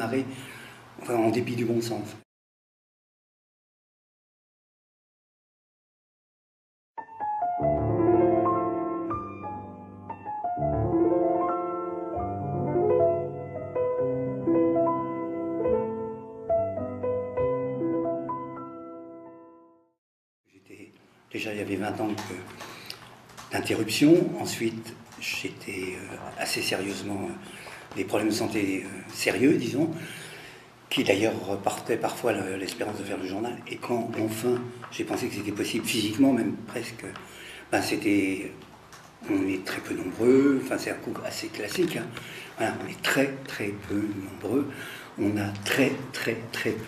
marée, enfin, en dépit du bon sens. Déjà, il y avait 20 ans d'interruption. Ensuite, j'étais assez sérieusement des problèmes de santé sérieux, disons, qui d'ailleurs repartaient parfois l'espérance de faire le journal. Et quand enfin j'ai pensé que c'était possible physiquement, même presque, ben c'était, on est très peu nombreux. Enfin, c'est un coup assez classique. Hein. Voilà, on est très peu nombreux. On a très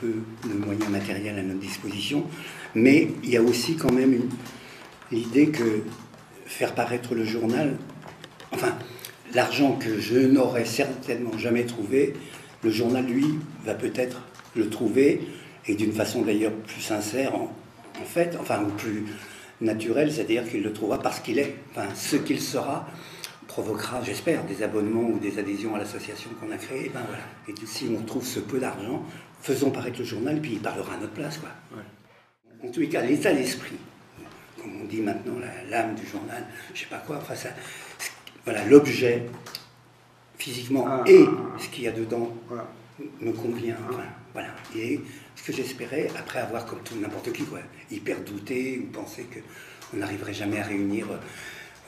peu de moyens matériels à notre disposition. Mais il y a aussi quand même l'idée que faire paraître le journal, enfin, l'argent que je n'aurais certainement jamais trouvé, le journal, lui, va peut-être le trouver, et d'une façon d'ailleurs plus sincère, en fait, enfin, ou plus naturelle, c'est-à-dire qu'il le trouvera parce qu'il est. Enfin, ce qu'il sera provoquera, j'espère, des abonnements ou des adhésions à l'association qu'on a créée. Ben voilà. Et si on trouve ce peu d'argent, faisons paraître le journal, puis il parlera à notre place, quoi. Ouais. En tous les cas, l'état d'esprit, comme on dit maintenant, l'âme du journal, je sais pas quoi, enfin ça, voilà, l'objet physiquement et ce qu'il y a dedans me convient. Enfin, voilà. Et ce que j'espérais, après avoir, comme tout n'importe qui, quoi, hyper douté ou pensé qu'on n'arriverait jamais à réunir.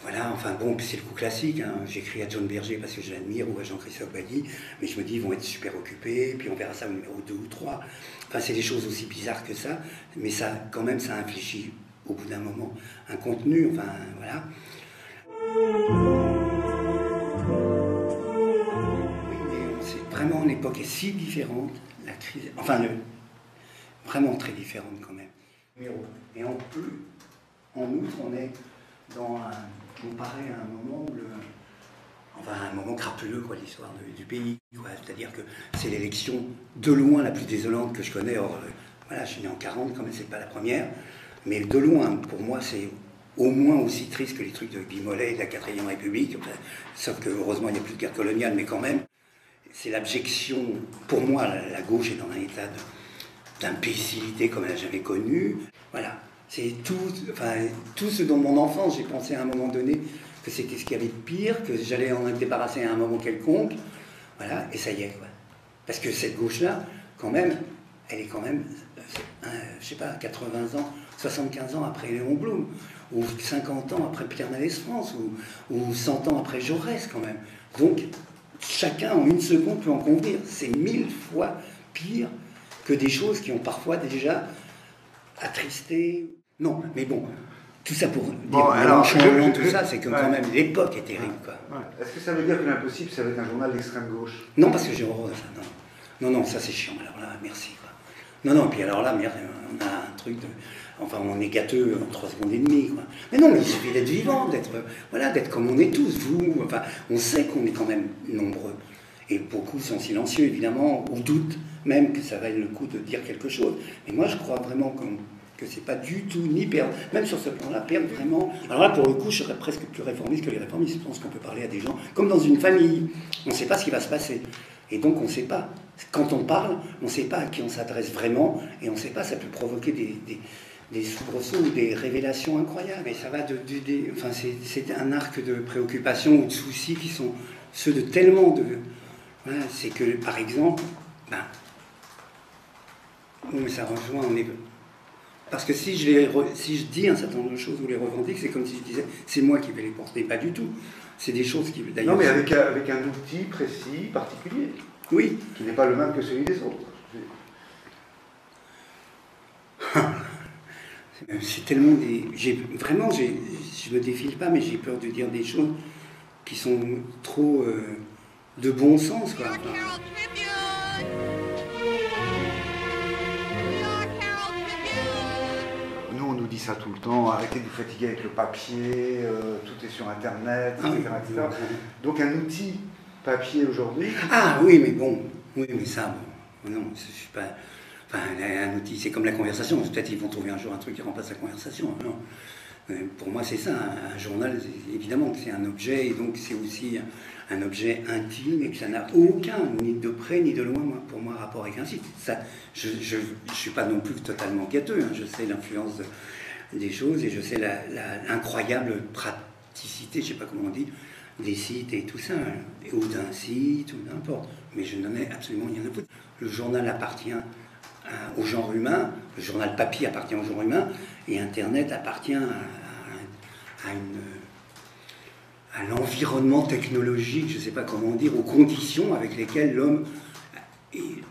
Voilà, enfin bon, c'est le coup classique. Hein. J'écris à John Berger parce que je l'admire ou à Jean-Christophe Badi, mais je me dis, ils vont être super occupés, puis on verra ça au numéro 2 ou 3. Enfin, c'est des choses aussi bizarres que ça, mais ça, quand même, ça infléchit au bout d'un moment un contenu, enfin, voilà. Oui, mais c'est vraiment une époque si différente, la crise, enfin, vraiment très différente quand même. Et en plus, en outre, on est dans comparé à un moment où un moment crapuleux, quoi, l'histoire du pays, quoi. C'est-à-dire que c'est l'élection de loin la plus désolante que je connais. Or, voilà, je suis né en 40, quand même, c'est pas la première, mais de loin, pour moi, c'est au moins aussi triste que les trucs de Guy Mollet et de la 4ème République, enfin, sauf que heureusement il n'y a plus de guerre coloniale, mais quand même, c'est l'abjection. Pour moi, la gauche est dans un état d'imbécilité comme elle n'a jamais connu. Voilà. C'est tout ce dont mon enfance, j'ai pensé à un moment donné que c'était ce qu'il y avait de pire, que j'allais en être débarrassé à un moment quelconque. Voilà, et ça y est, quoi. Parce que cette gauche-là, quand même, elle est quand même, je sais pas, 80 ans, 75 ans après Léon Blum, ou 50 ans après Pierre Mendès France, ou 100 ans après Jaurès, quand même. Donc, chacun en une seconde peut en convenir. C'est 1000 fois pire que des choses qui ont parfois déjà attristé. Non, mais bon, tout ça pour dire Mélenchon, tout ça, c'est que quand même l'époque est terrible, quoi. Ouais. Est-ce que ça veut dire que l'impossible, ça va être un journal d'extrême gauche? Non, parce que j'ai horreur de ça, non. Non, ça c'est chiant, alors là, merci, quoi. Non, puis alors là, merde, on a un truc de... Enfin, on est gâteux en 3 secondes et demie, quoi. Mais non, mais il suffit d'être vivant, d'être comme on est tous, vous, enfin, on sait qu'on est quand même nombreux. Et beaucoup sont silencieux, évidemment, ou doutent même que ça vaille le coup de dire quelque chose. Mais moi, je crois vraiment que c'est pas du tout ni perdre, même sur ce plan-là, perdre vraiment. Alors là, pour le coup, je serais presque plus réformiste que les réformistes. Je pense qu'on peut parler à des gens comme dans une famille. On ne sait pas ce qui va se passer. Et donc, on ne sait pas. Quand on parle, on ne sait pas à qui on s'adresse vraiment. Et on ne sait pas, ça peut provoquer des soubresauts ou des révélations incroyables. Et ça va enfin, c'est un arc de préoccupations ou de soucis qui sont ceux de tellement de... Voilà, c'est que, par exemple, mais ça rejoint, parce que si je dis un certain nombre de choses ou les revendique, c'est comme si je disais, c'est moi qui vais les porter. Pas du tout. C'est des choses qui, d'ailleurs... Non, mais avec un outil précis, particulier. Oui. Qui n'est pas le même que celui des autres. C'est tellement des... Vraiment, je me défile pas, mais j'ai peur de dire des choses qui sont trop de bon sens, quoi. Enfin, on nous dit ça tout le temps, arrêtez de vous fatiguer avec le papier, tout est sur Internet, etc. Donc un outil papier aujourd'hui... Ah oui, mais bon, oui, mais ça, bon, non, je suis pas... Enfin, un outil, c'est comme la conversation, peut-être ils vont trouver un jour un truc qui remplace la conversation, non. Pour moi, c'est ça, un journal, évidemment que c'est un objet, et donc c'est aussi un objet intime, et que ça n'a aucun, ni de près ni de loin, pour moi, rapport avec un site. Ça, je ne suis pas non plus totalement gâteux, hein. Je sais l'influence des choses, et je sais l'incroyable praticité, je ne sais pas comment on dit, des sites et tout ça, hein, ou d'un site, ou n'importe. Mais je n'en ai absolument rien à foutre. Le journal appartient au genre humain, le journal papier appartient au genre humain, et Internet appartient à l'environnement technologique, je ne sais pas comment dire, aux conditions avec lesquelles l'homme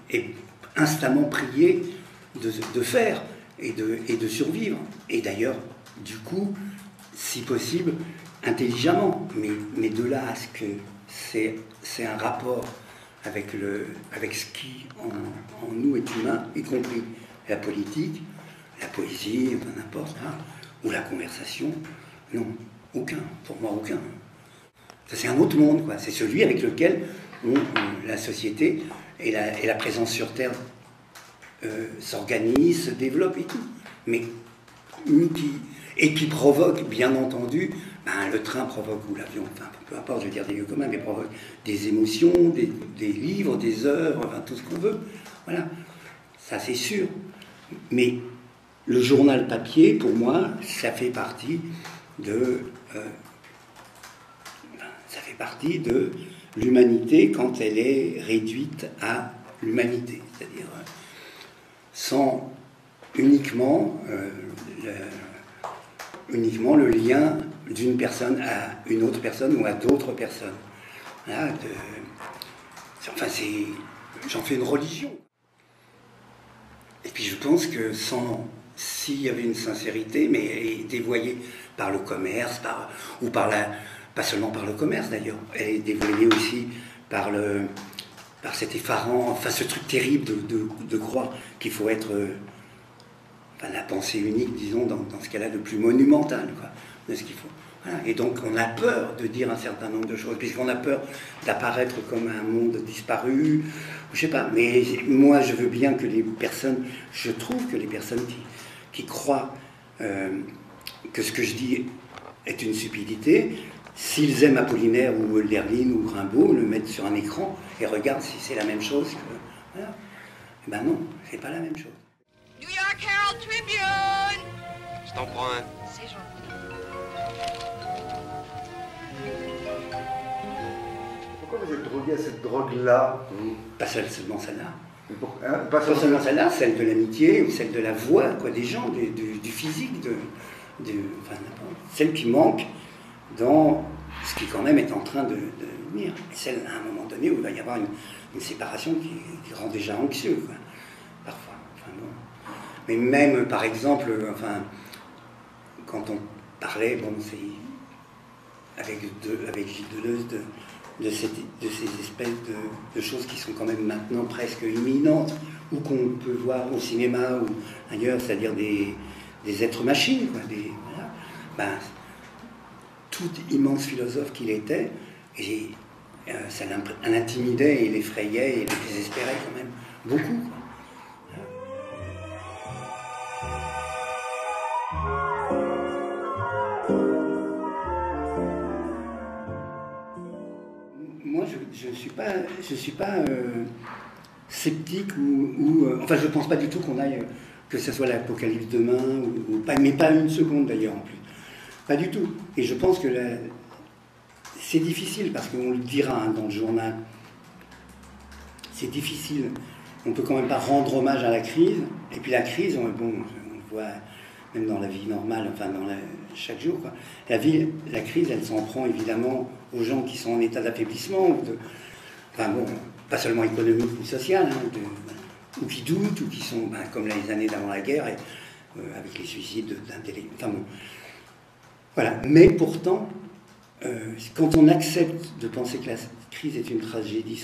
est instamment prié de faire et de survivre. Et d'ailleurs, du coup, si possible, intelligemment. Mais de là à ce que c'est un rapport avec ce qui en nous est humain, y compris la politique, la poésie, n'importe, hein, ou la conversation. Non, aucun, pour moi aucun. Ça, c'est un autre monde, quoi. C'est celui avec lequel la société et la présence sur Terre s'organisent, se développent et tout. Mais qui provoque, bien entendu, le train provoque, ou l'avion, enfin peu importe, je veux dire des lieux communs, mais provoque des émotions, des livres, des œuvres, enfin tout ce qu'on veut. Voilà, ça c'est sûr. Mais le journal papier, pour moi, ça fait partie de l'humanité quand elle est réduite à l'humanité, c'est-à-dire sans uniquement le lien d'une personne à une autre personne ou à d'autres personnes. Voilà, j'en fais une religion. Et puis je pense que s'il y avait une sincérité, mais dévoyée par le commerce, pas seulement par le commerce d'ailleurs, elle est dévoyée aussi par cet effarant, enfin ce truc terrible de croire qu'il faut être la pensée unique, disons, dans ce cas-là, le plus monumental, quoi, de ce qu'il faut. Voilà. Et donc on a peur de dire un certain nombre de choses, puisqu'on a peur d'apparaître comme un monde disparu, je sais pas, mais moi je veux bien que les personnes, je trouve que les personnes qui croient que ce que je dis est une stupidité, s'ils aiment Apollinaire ou Hölderlin ou Rimbaud, le mettent sur un écran et regardent si c'est la même chose que... Voilà. Eh ben non, c'est pas la même chose. New York Herald Tribune. Je t'en prends un. C'est gentil. Pourquoi vous êtes drogué à cette drogue-là? Pas seulement celle-là. Pas seulement celle-là, celle de l'amitié ou celle de la voix, quoi, des gens, du physique, enfin, celle qui manque dans ce qui quand même est en train de venir. Celle à un moment donné où il va y avoir une séparation qui rend déjà anxieux, quoi, parfois. Enfin, bon. Mais même, par exemple, enfin, quand on parlait, bon, c'est avec Gilles Deleuze, de ces espèces de choses qui sont quand même maintenant presque imminentes, ou qu'on peut voir au cinéma ou ailleurs, c'est-à-dire des êtres machines, quoi, voilà. Tout immense philosophe qu'il était, et ça l'intimidait et l'effrayait et le désespérait quand même beaucoup, quoi. Moi, je ne suis pas sceptique enfin, je ne pense pas du tout qu'on aille, que ce soit l'apocalypse demain, mais pas une seconde d'ailleurs en plus. Pas du tout. Et je pense que c'est difficile, parce qu'on le dira, hein, dans le journal, c'est difficile. On ne peut quand même pas rendre hommage à la crise. Et puis la crise, on le voit même dans la vie normale, enfin chaque jour, quoi. La crise, elle s'en prend évidemment aux gens qui sont en état d'affaiblissement, enfin bon, pas seulement économique ou social, hein, ou qui doutent, ou qui sont, comme les années d'avant la guerre, avec les suicides d'intellectuels. Enfin bon. Voilà. Mais pourtant, quand on accepte de penser que la crise est une tragédie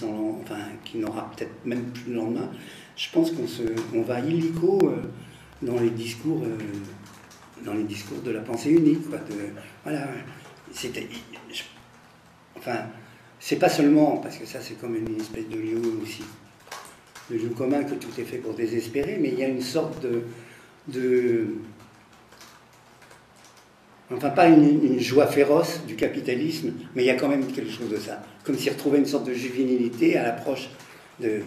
qui n'aura peut-être même plus le lendemain, je pense qu'on va illico dans les discours de la pensée unique, quoi. Voilà. Enfin, c'est pas seulement, parce que ça c'est comme une espèce de lieu aussi, de lieu commun, que tout est fait pour désespérer, mais il y a une sorte enfin pas une joie féroce du capitalisme, mais il y a quand même quelque chose de ça. Comme s'il retrouvait une sorte de juvénilité à l'approche de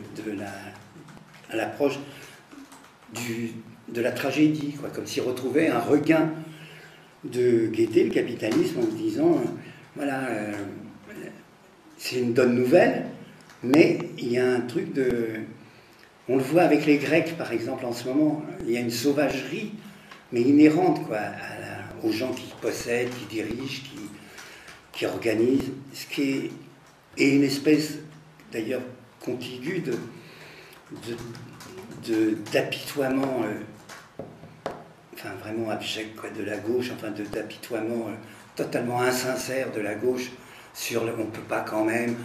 la tragédie, quoi. Comme s'il retrouvait un regain de gaieté, le capitalisme, en se disant, voilà, c'est une bonne nouvelle, mais il y a un truc de... On le voit avec les Grecs, par exemple, en ce moment, il y a une sauvagerie, mais inhérente, quoi, aux gens qui possèdent, qui dirigent, qui organisent, et une espèce, d'ailleurs, contiguë d'apitoiement, enfin vraiment abject, quoi, de la gauche, enfin d'apitoiement totalement insincère de la gauche sur on ne peut pas quand même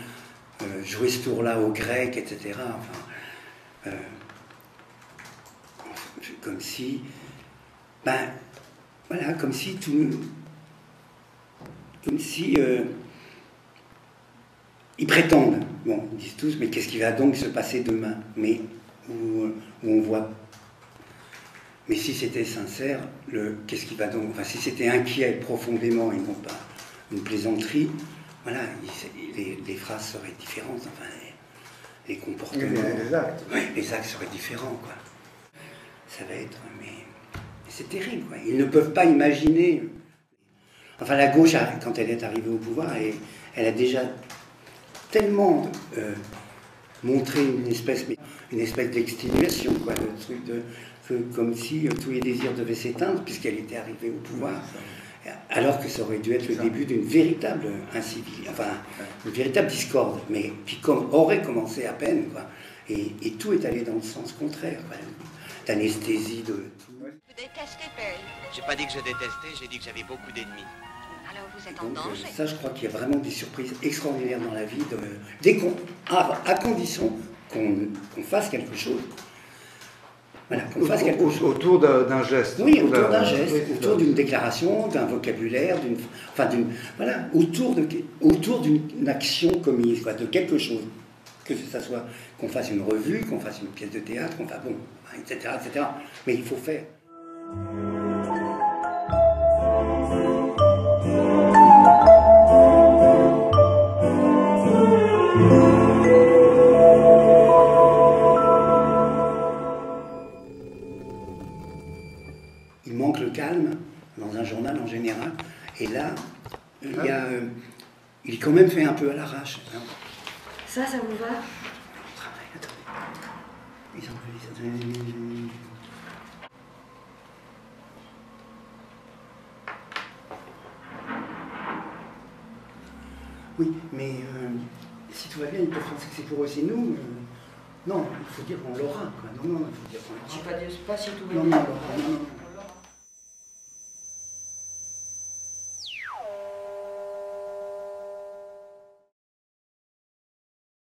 jouer ce tour-là aux Grecs, etc. Enfin, comme si, ben voilà, comme si ils prétendent, bon, ils disent tous, mais qu'est-ce qui va donc se passer demain? Mais où on voit. Mais si c'était sincère, qu'est-ce qui va donc... Enfin, si c'était inquiet profondément et non pas une plaisanterie, voilà, les phrases seraient différentes, enfin, les comportements... Les actes. Oui, les actes seraient différents, quoi. Ça va être... Mais c'est terrible, quoi. Ils ne peuvent pas imaginer... Enfin, la gauche, quand elle est arrivée au pouvoir, elle a déjà tellement montré une espèce d'exténuation, quoi, le truc comme si tous les désirs devaient s'éteindre puisqu'elle était arrivée au pouvoir, alors que ça aurait dû être le début d'une véritable une véritable discorde, mais qui aurait commencé à peine, quoi. Et tout est allé dans le sens contraire, quoi. D'anesthésie, de tout. Vous détestez Perry. J'ai pas dit que je détestais, j'ai dit que j'avais beaucoup d'ennemis. Alors vous êtes en Donc, danger. ça, je crois qu'il y a vraiment des surprises extraordinaires dans la vie, à condition qu'on fasse quelque chose. Voilà, qu'on fasse quelque chose. Autour d'un geste. Oui, autour d'un geste, autour d'une déclaration, d'un vocabulaire, voilà, autour d'une action commise, quoi, de quelque chose. Que ce soit qu'on fasse une revue, qu'on fasse une pièce de théâtre, etc., etc. Mais il faut faire. Il manque le calme dans un journal en général, et là, il est quand même fait un peu à l'arrache. Hein. Ça vous va? Oui, mais si tout va bien, ils peuvent penser que c'est pour eux, c'est nous. Non, il faut dire qu'on l'aura, quoi. Non, il faut dire qu'on l'aura. Je sais pas si tout va Non, bien. non.